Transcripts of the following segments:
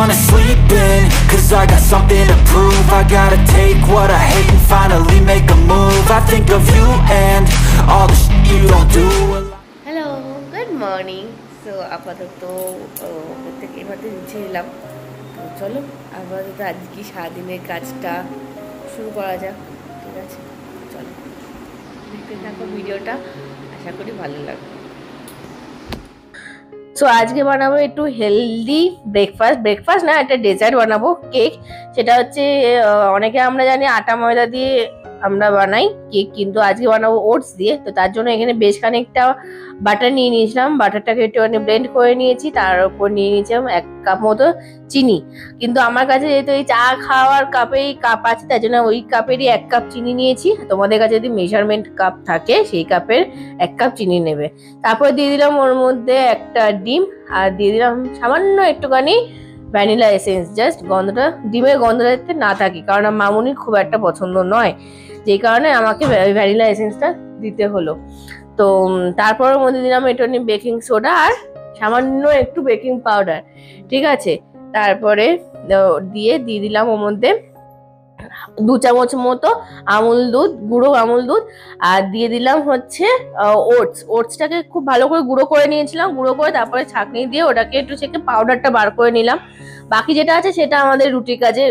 wanna sleep in, cause I got something to prove. I gotta take what I hate and finally make a move. I think of you and all the shit you don't do. Hello, good morning. So আপাতত প্রত্যেকে এবারে নিচে এলাম, তো চলো আপাতত আজকে সারাদিনের কাজটা শুরু করা যাক। ঠিক আছে, চলো দেখতে থাকো ভিডিওটা, আশা করি ভালো লাগবে। সো আজকে বানাবো একটু হেলদি ব্রেকফাস্ট না, একটা ডেজার্ট বানাবো, কেক। সেটা হচ্ছে অনেকে আমরা জানি আটা ময়দা দিয়ে আমরা বানাই কেক, কিন্তু আজকে বানাবো ওটস দিয়ে। তো তার জন্য এখানে বেশ খানিকটা বাটার নিয়ে নিয়েছিলাম, বাটারটাকে একটুখানি ব্লেন্ড করে নিয়েছি, তার উপর নিয়ে নিয়েছিলাম 1 কাপ মতো চিনি। কিন্তু আমার কাছে যেহেতু এই চা খাওয়ার কাপেই কাপ আছে, তার জন্য ওই কাপেরই 1 কাপ চিনি নিয়েছি। তোমাদের কাছে যদি মেজারমেন্ট কাপ থাকে সেই কাপের 1 কাপ চিনি নেবে। তারপর দিয়ে দিলাম ওর মধ্যে একটা ডিম, আর দিয়ে দিলাম সামান্য একটুখানি ভ্যানিলা এসেন্স, জাস্ট গন্ধটা, ডিমের গন্ধটা যাতে না থাকে, কারণ মামুনির খুব একটা পছন্দ নয়, যেই কারণে আমাকে ভ্যানিলা এসেন্সটা দিতে হলো। তো তারপর ওর মধ্যে দিলাম একটুখানি বেকিং সোডা আর সামান্য একটু বেকিং পাউডার। ঠিক আছে, তারপরে দিয়ে দিলাম ওর মধ্যে 2 চামচ মতো গুঁড়ো আমুল দুধ, আর দিয়ে দিলাম হচ্ছে ওটসটাকে খুব ভালো করে গুঁড়ো করে নিয়েছিলাম। গুঁড়ো করে তারপরে ছাঁকনি দিয়ে ওটাকে একটু সেকে পাউডারটা বার করে নিলাম। বাকি যেটা আছে সেটা আমাদের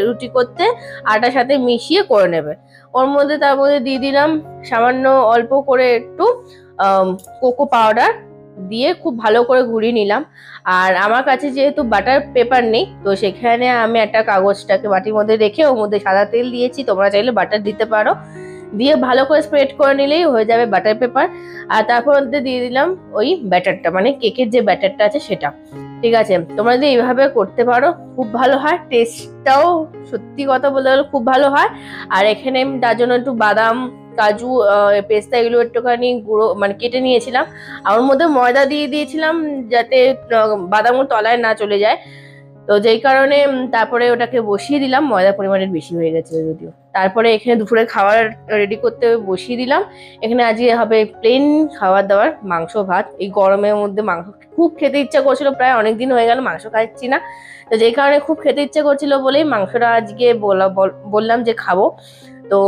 রুটি করতে আটার সাথে মিশিয়ে করে নেবে। ওর মধ্যে তার মধ্যে দিয়ে দিলাম সামান্য অল্প করে একটু কোকো পাউডার দিয়ে খুব ভালো করে ঘুরিয়ে নিলাম। আর আমার কাছে যেহেতু বাটার পেপার নেই, তো সেখানে আমি একটা কাগজটাকে বাটির মধ্যে রেখে ওর মধ্যে সাদা তেল দিয়েছি, তোমরা চাইলে বাটার দিতে পারো। দিয়ে ভালো করে স্প্রেড করে নিলেই হয়ে যাবে বাটার পেপার। আর তারপর মধ্যে দিয়ে দিলাম ওই ব্যাটারটা, মানে কেকের যে ব্যাটারটা আছে সেটা। ঠিক আছে, তোমরা যদি এইভাবে করতে পারো খুব ভালো হয়, টেস্টটাও সত্যি কথা বলতে গেলে খুব ভালো হয়। আর এখানে তার জন্য একটু বাদাম, কাজু, পেস্তা এগুলো একটুখানি গুঁড়ো মানে কেটে নিয়েছিলাম। আর ওর মধ্যে ময়দা দিয়ে দিয়েছিলাম যাতে বাদামও তলায় না চলে যায়। তো যেই কারণে তারপরে ওটাকে বসিয়ে দিলাম, ময়দার পরিমাণের বেশি হয়ে গেছে যদিও। তারপরে এখানে দুপুরে খাবার রেডি করতে বসিয়ে দিলাম। এখানে আজকে হবে প্লেন খাবার দাবার, মাংস ভাত। এই গরমের মধ্যে মাংস খুব খেতে ইচ্ছা করছিল, প্রায় অনেকদিন হয়ে গেল মাংস খাচ্ছি না। তো যেই কারণে খুব খেতে ইচ্ছা করছিল বলেই মাংসটা আজকে বললাম যে খাবো। তো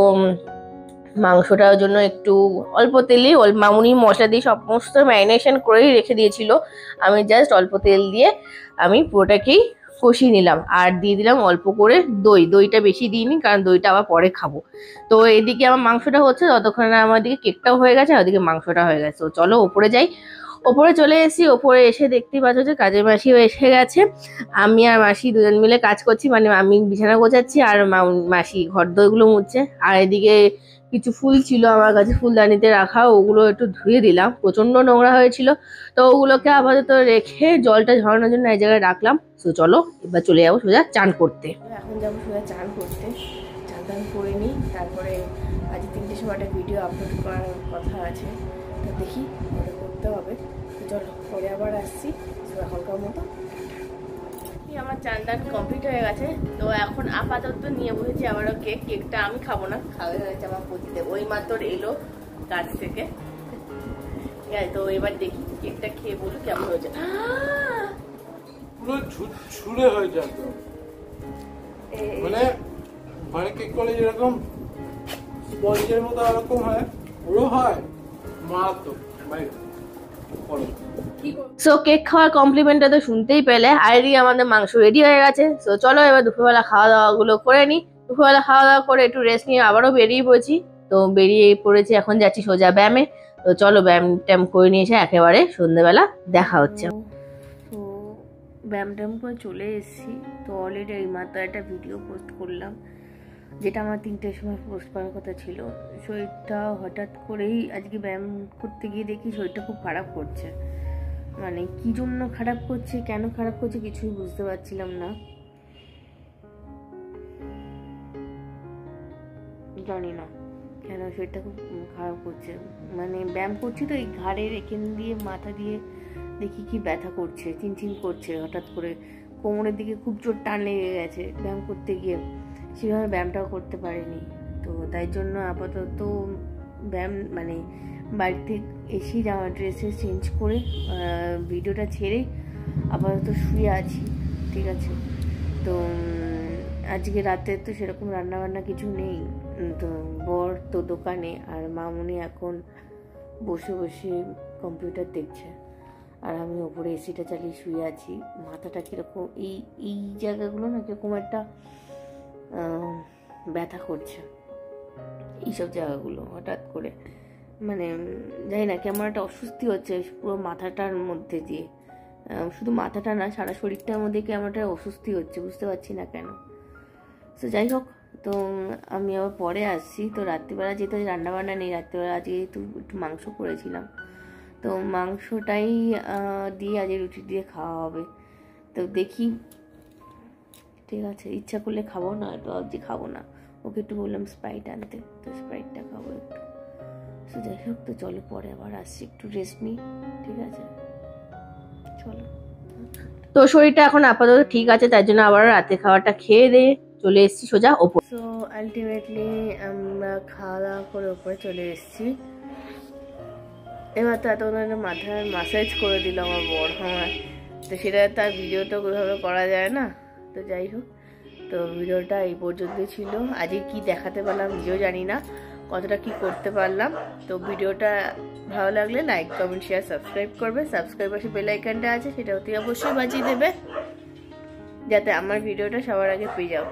মাংসটার জন্য একটু অল্প তেলেই মামুনি মশলা দিয়ে সমস্ত ম্যারিনেশন করেই রেখে দিয়েছিল, আমি জাস্ট অল্প তেল দিয়ে আমি পুরোটাকেই কষিয়ে নিলাম। আর দিয়ে দিলাম অল্প করে দইটা বেশি দিইনি, কারণ দইটা আবার পরে খাবো। তো এদিকে আমার মাংসটা হচ্ছে, ততক্ষণে আমার দিকে কেকটাও হয়ে গেছে, আর ওদিকে মাংসটা হয়ে গেছে। তো চলো ওপরে যাই। ওপরে চলে এসেছি। ওপরে এসে দেখতেই পাচ্ছ যে কাজের মাসিও এসে গেছে। আমি আর মাসি দুজন মিলে কাজ করছি, মানে আমি বিছানা গোছাচ্ছি আর মাসি ঘর দইগুলো মুছছে। আর এদিকে কিছু ফুল ছিল আমার কাছে ফুলদানিতে রাখা, ওগুলো একটু ধুয়ে দিলাম, প্রচন্ড নোংরা হয়েছিল। তো ওগুলোকে আপাতত রেখে জলটা ঝরানোর জন্য এই জায়গায় রাখলাম। তো চলো এবার চলে যাবো সোজা চান করতে। এখন যাবো সোজা চান করতে, চান টান করে নিই। তারপরে আজ 3টের সময় একটা ভিডিও আপলোড করার কথা আছে, তো দেখি ওটা করতে হবে। তো চলো পরে আবার আসছি। এখনকার মতো আমার চান টান কমপ্লিট হয়ে গেছে। তো এখন আপাতত নিয়ে বসেছি আবারও কেকটা আমি খাবো না, খাওয়া হয়েছে আমার পতিতে, ওই মাত্র এলো কাজ থেকে। ঠিক আছে, তো এবার দেখি কেকটা খেয়ে বলুন কেমন হয়েছে। পুরো ঝুরঝুরে হয়ে যায়, মানে ঘরে কেক করলে যেরকম স্পঞ্জের মতো এরকম হয়, পুরো হয় মারাত্মক। সো কেক খাওয়ার কমপ্লিমেন্টটা তো শুনতেই পেলে। আইডি আমাদের মাংস রেডি হয়ে গেছে। সো চলো এবার দুপুরবেলা খাওয়া দাওয়া গুলো করে নিই। দুপুরবেলা খাওয়া দাওয়া করে একটু রেস্ট নিয়ে আবারও বেরিয়ে পড়েছি। তো বেরিয়ে পড়েছি, এখন যাচ্ছি সোজা ব্যায়ামে। তো চলো ব্যায়াম ট্যাম করে নিয়েছে, একেবারে সন্ধ্যেবেলা দেখা হচ্ছে। তো ব্যায়াম ট্যাম করে চলে এসেছি। তো অলরেডি এই মাত্র একটা ভিডিও পোস্ট করলাম, যেটা আমার 3টের সময় পোস্ট করার কথা ছিল। শরীরটা হঠাৎ করেই আজকে ব্যায়াম করতে গিয়ে দেখি শরীরটা খুব খারাপ করছে। মানে কি জন্য খারাপ করছে, কেন খারাপ করছে কিছুই বুঝতে পারছিলাম না, জানি না কেন শরীরটা খুব খারাপ করছে। মানে ব্যায়াম করছি তো এই ঘাড়ের এখান দিয়ে মাথা দিয়ে দেখি কি ব্যথা করছে, চিনচিন করছে হঠাৎ করে। কোমরের দিকে খুব জোর টান লেগে গেছে ব্যায়াম করতে গিয়ে, সেভাবে ব্যায়ামটাও করতে পারিনি। তো তাই জন্য আপাতত ব্যায়াম মানে বাড়িতে এসেই ড্রেস চেঞ্জ করে ভিডিওটা ছেড়ে আপাতত শুয়ে আছি। ঠিক আছে, তো তো আজকে রাতে তো সেরকম রান্নাবান্না কিছু নেই, তো বর তো দোকানে আর মামুনি এখন বসে বসে কম্পিউটার দেখছে, আর আমি ওপরে এসিটা চালিয়ে শুয়ে আছি। মাথাটা কীরকম এই জায়গাগুলো না কীরকম একটা ব্যথা করছে, এইসব জায়গাগুলো হঠাৎ করে, মানে জানি না কেমন একটা অস্বস্তি হচ্ছে পুরো মাথাটার মধ্যে দিয়ে, শুধু মাথাটা না সারা শরীরটার মধ্যে কেমন একটা অস্বস্তি হচ্ছে, বুঝতে পারছি না কেন। তো যাই হোক, তো আমি আবার পরে আসছি। তো রাত্রিবেলা যেহেতু রান্নাবান্না নেই, রাত্রিবেলা আজকে একটু মাংস করেছিলাম, তো মাংসটাই দিয়ে আজকে রুটি দিয়ে খাওয়া হবে। তো দেখি, ঠিক আছে, ইচ্ছা করলে খাবো, না তো আজকে খাবো না। ওকে একটু বললাম স্প্রাইট আনতে, তো স্প্রাইটটা খাবো একটু। তো যাই হোক, তো চলো পরে আবার আসছি, একটু রেস্ট নিই, ঠিক আছে, চলো। তো শরীরটা এখন আপাতত ঠিক আছে, তাই জন্য আবার রাতে খাওয়াটা খেয়ে দিয়ে চলে এসেছি সোজা ওপর। সো আলটিমেটলি আমরা খাওয়া দাওয়া করে ওপরে চলে এসেছি। এবার তো এতক্ষণ মাথায় মাসাজ করে দিল আমার বড় আমার, তো সেটা তার ভিডিওটা ওইভাবে করা যায় না। তো যাই হোক, তো ভিডিওটা এই পর্যন্ত ছিল। আজকে কি দেখাতে পারলাম নিজেও জানি না, কতটা কি করতে পারলাম। তো ভিডিওটা ভালো লাগলে লাইক, কমেন্ট, শেয়ার, সাবস্ক্রাইব করবে। সাবস্ক্রাইব পাশে বেল আইকনটা আছে, সেটা অতি অবশ্যই বাজিয়ে দেবে, যাতে আমার ভিডিওটা সবার আগে পেয়ে যাও।